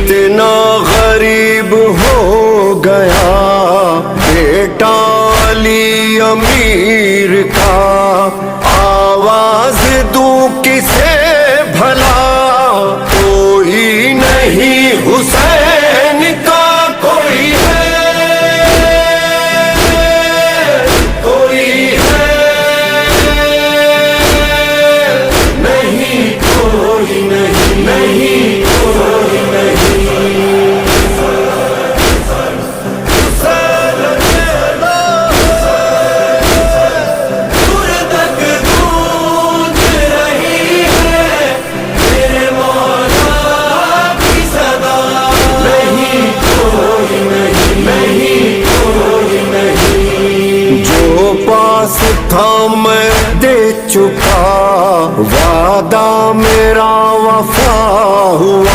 کتنا غریب ہو گیا بیٹا علی امیر کا، آواز دوں کسے بھلا، کوئی نہیں حسین کا کوئی ہے، کوئی ہے نہیں، کوئی نہیں، نہیں کوئی نہیں۔ تھا میں دے چکا وعدہ میرا وفا ہوا،